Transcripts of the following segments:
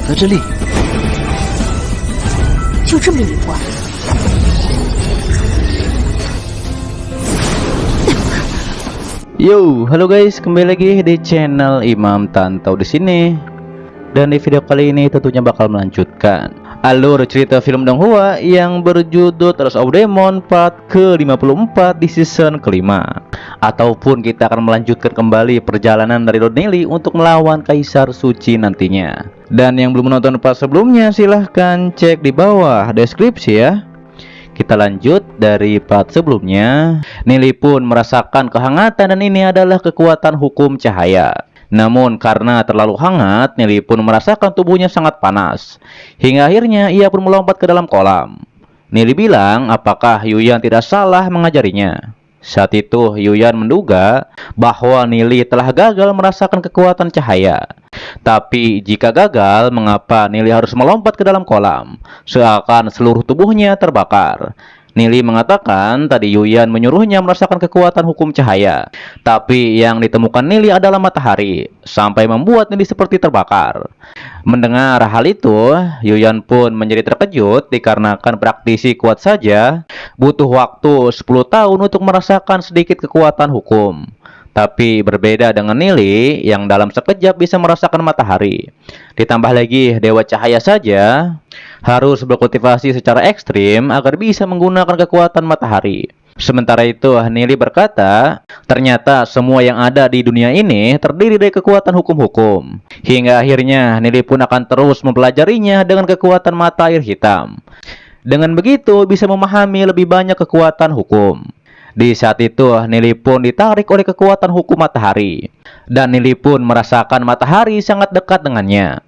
德之力。就这么一关？Yo, halo guys, kembali lagi di channel Imam Tantau di sini. Dan di video kali ini tentunya bakal melanjutkan alur cerita film Donghua yang berjudul Tears of Demon part ke-54 di season kelima. Ataupun kita akan melanjutkan kembali perjalanan dari Lord Nelly untuk melawan Kaisar Suci nantinya. Dan yang belum menonton part sebelumnya silahkan cek di bawah deskripsi ya. Kita lanjut dari part sebelumnya. Nelly pun merasakan kehangatan dan ini adalah kekuatan hukum cahaya. Namun karena terlalu hangat, Nelly pun merasakan tubuhnya sangat panas. Hingga akhirnya ia pun melompat ke dalam kolam. Nelly bilang apakah Yuyan tidak salah mengajarinya. Saat itu Yuyan menduga bahwa Nelly telah gagal merasakan kekuatan cahaya. Tapi jika gagal, mengapa Nelly harus melompat ke dalam kolam? Seakan seluruh tubuhnya terbakar. Nelly mengatakan tadi Yuyan menyuruhnya merasakan kekuatan hukum cahaya. Tapi yang ditemukan Nelly adalah matahari, sampai membuat Nelly seperti terbakar. Mendengar hal itu, Yuyan pun menjadi terkejut dikarenakan praktisi kuat saja butuh waktu 10 tahun untuk merasakan sedikit kekuatan hukum. Tapi berbeda dengan Nelly yang dalam sekejap bisa merasakan matahari. Ditambah lagi Dewa Cahaya saja harus berkultivasi secara ekstrim agar bisa menggunakan kekuatan matahari. Sementara itu Nelly berkata, ternyata semua yang ada di dunia ini terdiri dari kekuatan hukum-hukum. Hingga akhirnya Nelly pun akan terus mempelajarinya dengan kekuatan mata air hitam. Dengan begitu bisa memahami lebih banyak kekuatan hukum. Di saat itu, Nelly pun ditarik oleh kekuatan hukum matahari. Dan Nelly pun merasakan matahari sangat dekat dengannya.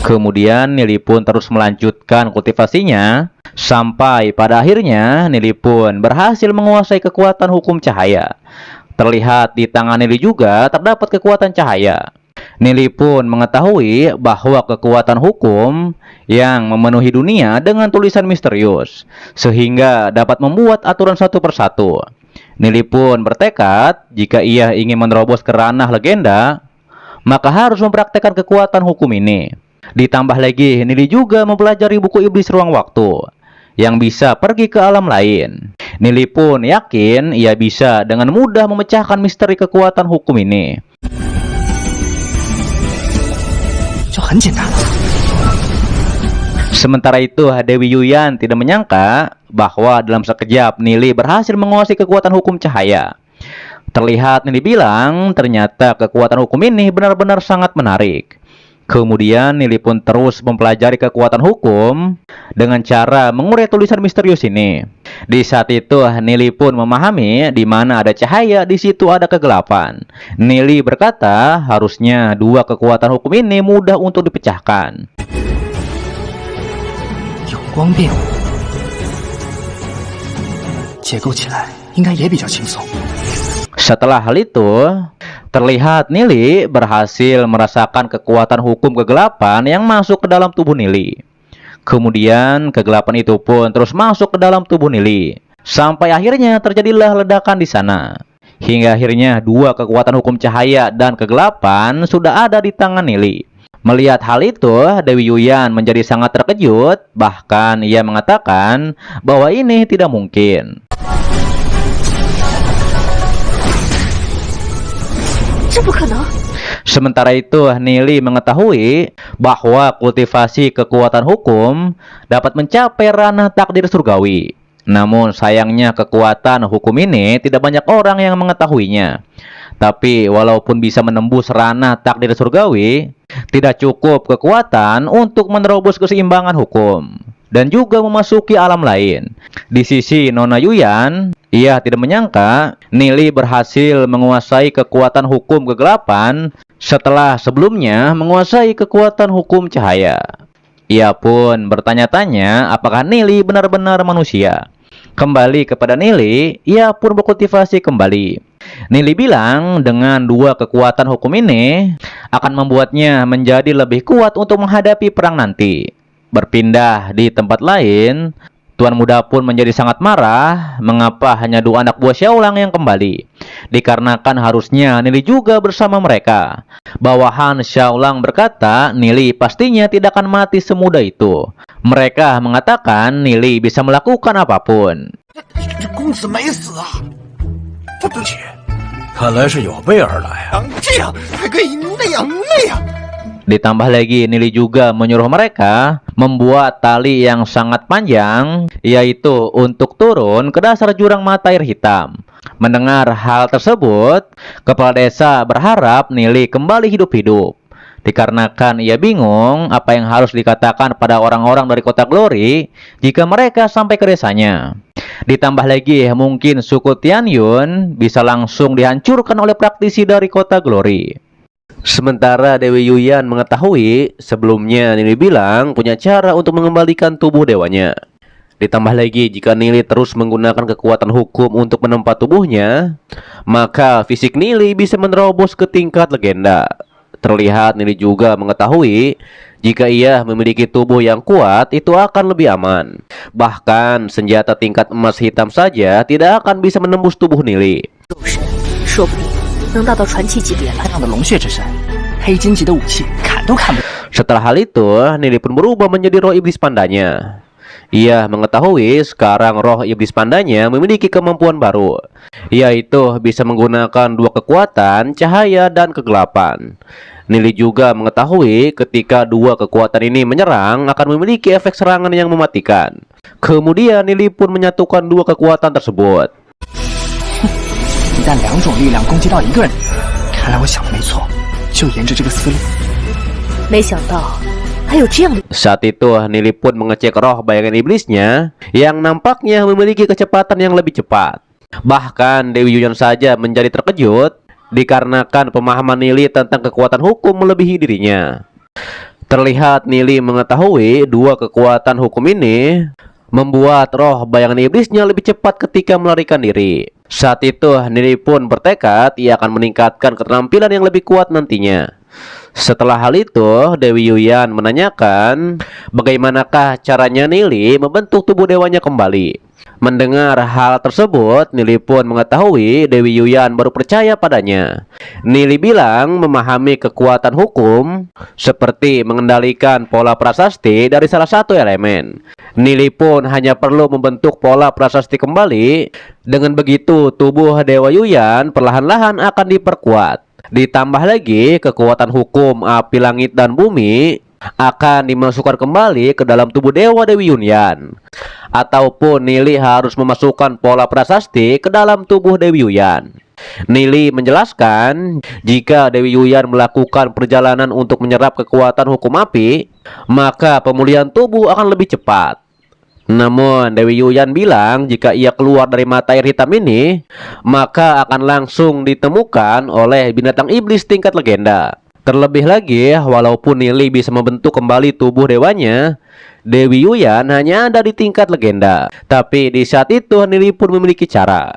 Kemudian Nelly pun terus melanjutkan kultivasinya. Sampai pada akhirnya, Nelly pun berhasil menguasai kekuatan hukum cahaya. Terlihat di tangan Nelly juga terdapat kekuatan cahaya. Nelly pun mengetahui bahwa kekuatan hukum yang memenuhi dunia dengan tulisan misterius, sehingga dapat membuat aturan satu persatu. Nelly pun bertekad jika ia ingin menerobos ke ranah legenda, maka harus mempraktekkan kekuatan hukum ini. Ditambah lagi, Nelly juga mempelajari buku iblis ruang waktu yang bisa pergi ke alam lain. Nelly pun yakin ia bisa dengan mudah memecahkan misteri kekuatan hukum ini. Sementara itu, Dewi Yuyan tidak menyangka bahwa dalam sekejap Nelly berhasil menguasai kekuatan hukum cahaya. Terlihat Nelly bilang ternyata kekuatan hukum ini benar-benar sangat menarik. Kemudian Nelly pun terus mempelajari kekuatan hukum dengan cara mengurai tulisan misterius ini. Di saat itu Nelly pun memahami di mana ada cahaya, di situ ada kegelapan. Nelly berkata harusnya dua kekuatan hukum ini mudah untuk dipecahkan. Setelah hal itu, terlihat Nelly berhasil merasakan kekuatan hukum kegelapan yang masuk ke dalam tubuh Nelly. Kemudian kegelapan itu pun terus masuk ke dalam tubuh Nelly. Sampai akhirnya terjadilah ledakan di sana. Hingga akhirnya dua kekuatan hukum cahaya dan kegelapan sudah ada di tangan Nelly. Melihat hal itu, Dewi Yuyan menjadi sangat terkejut. Bahkan ia mengatakan bahwa ini tidak mungkin. Sementara itu, Nelly mengetahui bahwa kultivasi kekuatan hukum dapat mencapai ranah takdir surgawi. Namun sayangnya kekuatan hukum ini tidak banyak orang yang mengetahuinya. Tapi walaupun bisa menembus ranah takdir surgawi, tidak cukup kekuatan untuk menerobos keseimbangan hukum dan juga memasuki alam lain. Di sisi Nona Yuyan, ia tidak menyangka Nelly berhasil menguasai kekuatan hukum kegelapan setelah sebelumnya menguasai kekuatan hukum cahaya. Ia pun bertanya-tanya apakah Nelly benar-benar manusia. Kembali kepada Nelly, ia pun berkultivasi kembali. Nelly bilang dengan dua kekuatan hukum ini akan membuatnya menjadi lebih kuat untuk menghadapi perang nanti. Berpindah di tempat lain, Tuan muda pun menjadi sangat marah mengapa hanya 2 anak buah Xiaolang yang kembali. Dikarenakan harusnya Nili juga bersama mereka. Bawahan Xiaolang berkata Nili pastinya tidak akan mati semudah itu. Mereka mengatakan Nili bisa melakukan apapun. 这公子没死啊！对不起，看来是有备而来啊！这样还可以那样。 Ditambah lagi Nili juga menyuruh mereka membuat tali yang sangat panjang, yaitu untuk turun ke dasar jurang mata air hitam. Mendengar hal tersebut, kepala desa berharap Nili kembali hidup-hidup. Dikarenakan ia bingung apa yang harus dikatakan pada orang-orang dari kota Glory jika mereka sampai ke desanya. Ditambah lagi mungkin suku Tianyun bisa langsung dihancurkan oleh praktisi dari kota Glory. Sementara Dewi Yuyan mengetahui sebelumnya Nili bilang punya cara untuk mengembalikan tubuh dewanya. Ditambah lagi jika Nili terus menggunakan kekuatan hukum untuk menempa tubuhnya, maka fisik Nili bisa menerobos ke tingkat legenda. Terlihat Nili juga mengetahui jika ia memiliki tubuh yang kuat itu akan lebih aman. Bahkan senjata tingkat emas hitam saja tidak akan bisa menembus tubuh Nili. 能达到传奇级别了。这样的龙血之身，黑金级的武器砍都砍不。 Setelah hal itu, Nili pun berubah menjadi roh iblis pandanya. Ia mengetahui sekarang roh iblis pandanya memiliki kemampuan baru, yaitu bisa menggunakan 2 kekuatan, cahaya dan kegelapan. Nili juga mengetahui ketika 2 kekuatan ini menyerang akan memiliki efek serangan yang mematikan. Kemudian Nili pun menyatukan 2 kekuatan tersebut. 一旦2种力量攻击到一个人，看来我想的没错，就沿着这个思路。没想到还有这样的。 Saat itu Nili pun mengecek roh bayangan iblisnya yang nampaknya memiliki kecepatan yang lebih cepat. Bahkan Dewi Yuyan saja menjadi terkejut dikarenakan pemahaman Nili tentang kekuatan hukum melebihi dirinya. Terlihat Nili mengetahui 2 kekuatan hukum ini membuat roh bayangan iblisnya lebih cepat ketika melarikan diri. Saat itu Nili pun bertekad ia akan meningkatkan keterampilan yang lebih kuat nantinya. Setelah hal itu, Dewi Yuyan menanyakan bagaimanakah caranya Nili membentuk tubuh dewanya kembali. Mendengar hal tersebut, Nili pun mengetahui Dewi Yuyan baru percaya padanya. Nili bilang memahami kekuatan hukum seperti mengendalikan pola prasasti dari salah satu elemen. Nili pun hanya perlu membentuk pola prasasti kembali. Dengan begitu, tubuh Dewa Yuyan perlahan-lahan akan diperkuat. Ditambah lagi, kekuatan hukum api langit dan bumi akan dimasukkan kembali ke dalam tubuh Dewa Dewi Yuyan. Ataupun Nili harus memasukkan pola prasasti ke dalam tubuh Dewi Yuyan. Nili menjelaskan jika Dewi Yuyan melakukan perjalanan untuk menyerap kekuatan hukum api, maka pemulihan tubuh akan lebih cepat. Namun Dewi Yuyan bilang jika ia keluar dari mata air hitam ini, maka akan langsung ditemukan oleh binatang iblis tingkat legenda. Terlebih lagi, walaupun Nili bisa membentuk kembali tubuh dewanya, Dewi Yuyan hanya ada di tingkat legenda. Tapi di saat itu Nili pun memiliki cara,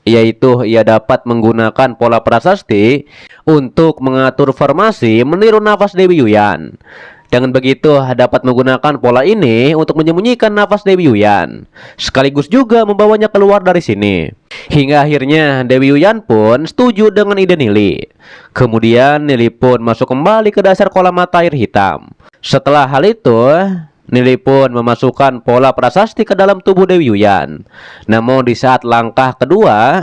yaitu ia dapat menggunakan pola prasasti untuk mengatur formasi meniru nafas Dewi Yuyan. Dengan begitu dapat menggunakan pola ini untuk menyembunyikan nafas Dewi Yuyan, sekaligus juga membawanya keluar dari sini. Hingga akhirnya Dewi Yuyan pun setuju dengan ide Nili. Kemudian Nili pun masuk kembali ke dasar kolam mata air hitam. Setelah hal itu, Nili pun memasukkan pola prasasti ke dalam tubuh Dewi Yuyan. Namun di saat langkah kedua,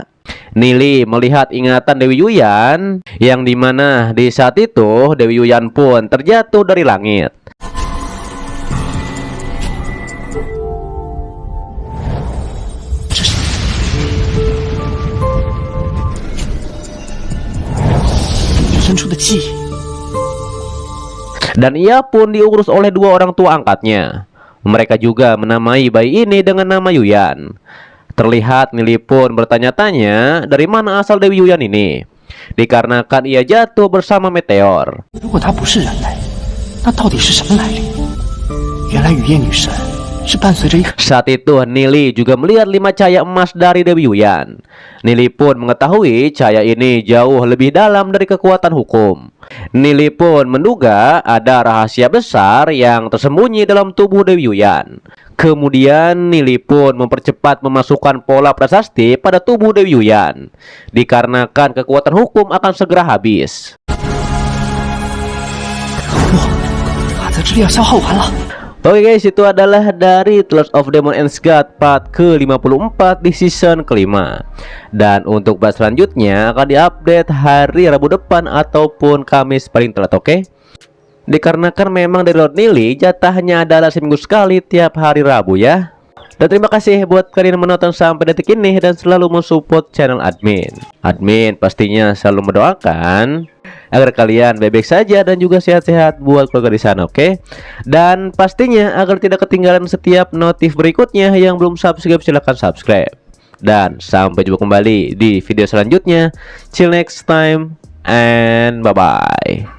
Nili melihat ingatan Dewi Yuyan, yang dimana di saat itu Dewi Yuyan pun terjatuh dari langit. Dan ia pun diurus oleh 2 orang tua angkatnya. Mereka juga menamai bayi ini dengan nama Yuyan. Terlihat Nili pun bertanya-tanya dari mana asal Dewi Yuyan ini, dikarenakan ia jatuh bersama meteor. 是伴随着一颗 Saat itu Nili juga melihat 5 cahaya emas dari Dewi Yuyan. Nili pun mengetahui cahaya ini jauh lebih dalam dari kekuatan hukum. Nili pun menduga ada rahasia besar yang tersembunyi dalam tubuh Dewi Yuyan. Kemudian Nili pun mempercepat memasukkan pola prasasti pada tubuh Dewi Yuyan, dikarenakan kekuatan hukum akan segera habis. 法则之力要消耗完了。 Oke guys, itu adalah dari Lord of Demon and God part ke-54 di season kelima. Dan untuk part selanjutnya akan diupdate hari Rabu depan ataupun Kamis paling telat, oke? Dikarenakan memang dari Lord Nili jatahnya adalah seminggu sekali tiap hari Rabu ya. Dan terima kasih buat kalian yang menonton sampai detik ini dan selalu mensupport channel admin. Admin pastinya selalu mendoakan agar kalian baik-baik saja dan juga sehat-sehat buat keluarga di sana, oke? Dan pastinya agar tidak ketinggalan setiap notif berikutnya yang belum subscribe silahkan subscribe. Dan sampai jumpa kembali di video selanjutnya. Till next time and bye-bye.